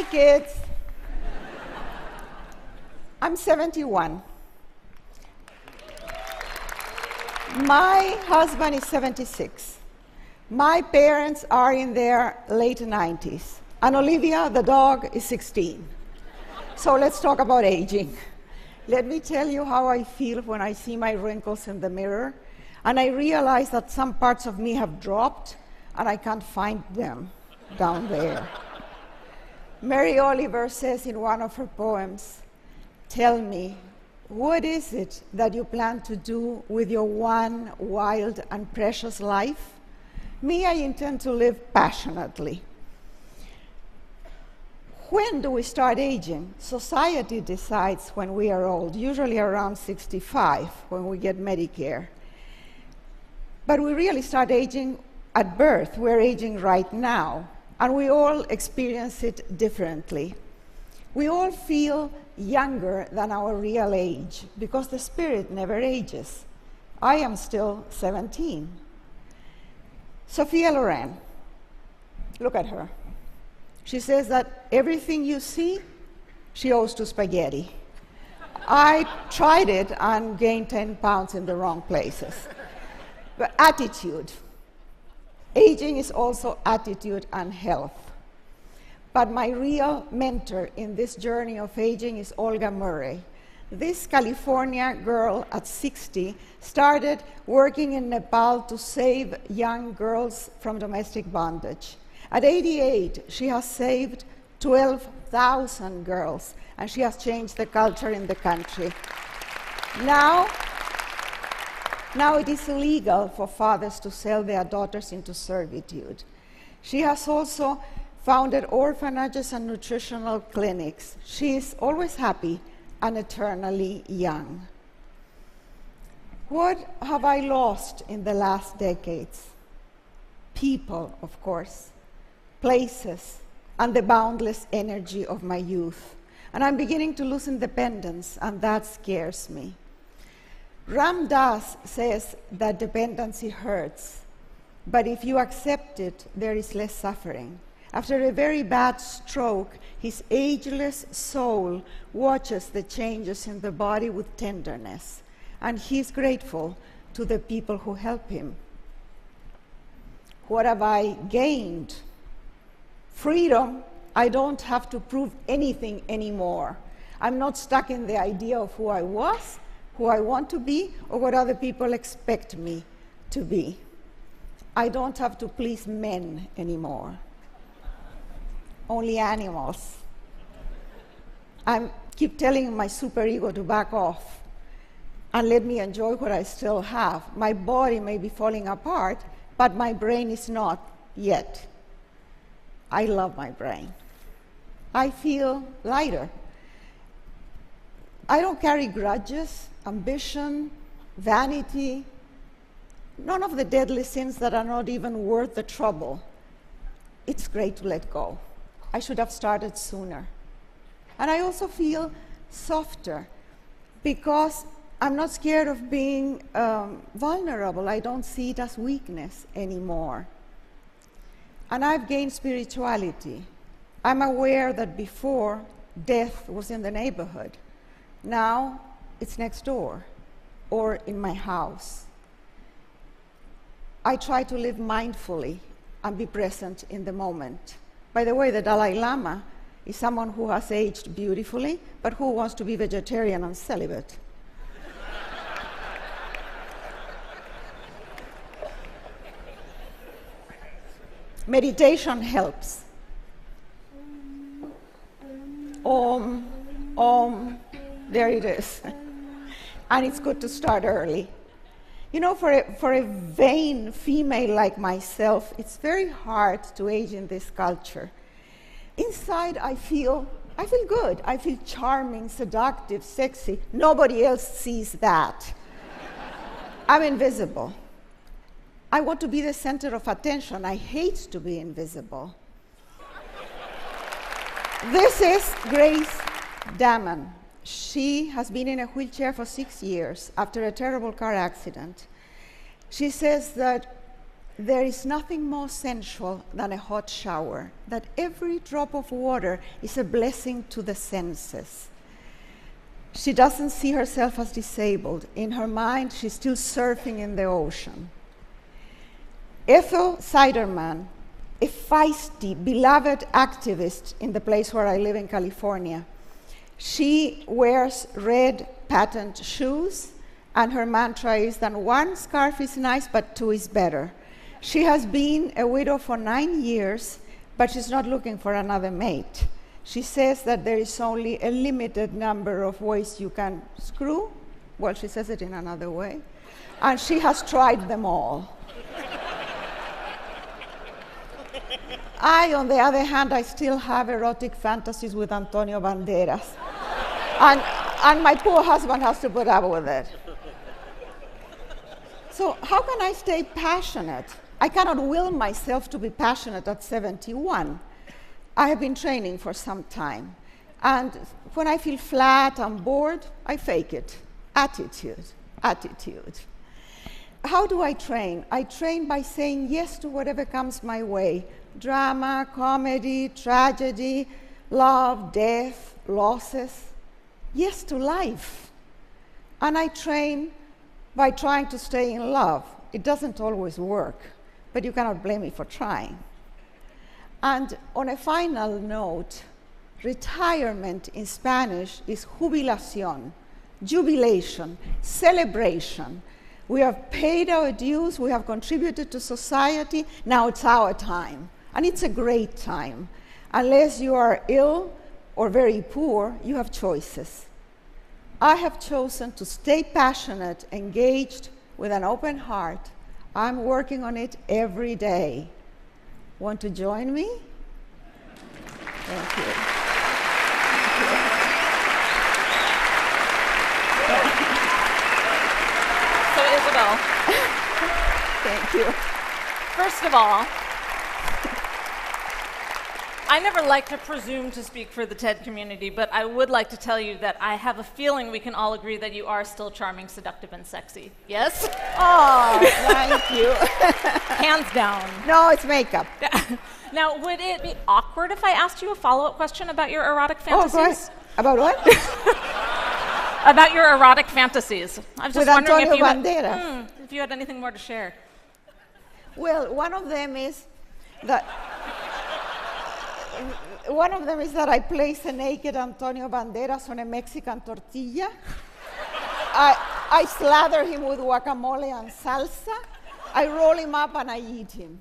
Hi, kids. I'm 71. My husband is 76. My parents are in their late 90s. And Olivia, the dog, is 16. So let's talk about aging. Let me tell you how I feel when I see my wrinkles in the mirror, and I realize that some parts of me have dropped, and I can't find them down there. Mary Oliver says in one of her poems, "Tell me, what is it that you plan to do with your one wild and precious life?" Me, I intend to live passionately. When do we start aging? Society decides when we are old, usually around 65, when we get Medicare. But we really start aging at birth. We're aging right now, and we all experience it differently. We all feel younger than our real age because the spirit never ages. I am still 17. Sophia Loren, look at her. She says that everything you see, she owes to spaghetti. I tried it and gained 10 pounds in the wrong places. But attitude. Aging is also attitude and health. But my real mentor in this journey of aging is Olga Murray. This California girl at 60 started working in Nepal to save young girls from domestic bondage. At 88, she has saved 12,000 girls, and she has changed the culture in the country. Now it is illegal for fathers to sell their daughters into servitude. She has also founded orphanages and nutritional clinics. She is always happy and eternally young. What have I lost in the last decades? People, of course, places, and the boundless energy of my youth. And I'm beginning to lose independence, and that scares me. Ram Dass says that dependency hurts, but if you accept it, there is less suffering. After a very bad stroke, his ageless soul watches the changes in the body with tenderness, and he's grateful to the people who help him. What have I gained? Freedom. I don't have to prove anything anymore. I'm not stuck in the idea of who I was, who I want to be, or what other people expect me to be. I don't have to please men anymore. Only animals. I keep telling my superego to back off and let me enjoy what I still have. My body may be falling apart, but my brain is not yet. I love my brain. I feel lighter. I don't carry grudges, ambition, vanity, none of the deadly sins that are not even worth the trouble. It's great to let go. I should have started sooner. And I also feel softer because I'm not scared of being vulnerable. I don't see it as weakness anymore. And I've gained spirituality. I'm aware that before, death was in the neighborhood. Now, it's next door or in my house. I try to live mindfully and be present in the moment. By the way, the Dalai Lama is someone who has aged beautifully, but who wants to be vegetarian and celibate. Meditation helps. Om, there it is. And it's good to start early. You know, for a vain female like myself, it's very hard to age in this culture. Inside, I feel good. I feel charming, seductive, sexy. Nobody else sees that. I'm invisible. I want to be the center of attention. I hate to be invisible. This is Grace Damon. She has been in a wheelchair for 6 years after a terrible car accident. She says that there is nothing more sensual than a hot shower, that every drop of water is a blessing to the senses. She doesn't see herself as disabled. In her mind, she's still surfing in the ocean. Ethel Siderman, a feisty, beloved activist in the place where I live in California, she wears red patent shoes, and her mantra is that one scarf is nice, but two is better. She has been a widow for 9 years, but she's not looking for another mate. She says that there is only a limited number of ways you can screw. Well, she says it in another way. And she has tried them all. I, on the other hand, I still have erotic fantasies with Antonio Banderas. And my poor husband has to put up with it. So how can I stay passionate? I cannot will myself to be passionate at 71. I have been training for some time. And when I feel flat and bored, I fake it. Attitude. How do I train? I train by saying yes to whatever comes my way. Drama, comedy, tragedy, love, death, losses. Yes to life. And I train by trying to stay in love. It doesn't always work, but you cannot blame me for trying. And on a final note, retirement in Spanish is jubilación, jubilation, celebration. We have paid our dues, we have contributed to society, now it's our time. And it's a great time. Unless you are ill or very poor, you have choices. I have chosen to stay passionate, engaged, with an open heart. I'm working on it every day. Want to join me? Thank you. So, Isabel. Thank you. First of all, I never like to presume to speak for the TED community, but I would like to tell you that I have a feeling we can all agree that you are still charming, seductive, and sexy. Yes? Oh, thank you. Hands down. No, it's makeup. Now, would it be awkward if I asked you a follow-up question about your erotic fantasies? Oh, go ahead. About what? About your erotic fantasies. I was just With wondering Antonio Banderas. If you had anything more to share. Well, one of them is that I place a naked Antonio Banderas on a Mexican tortilla. I slather him with guacamole and salsa. I roll him up and I eat him.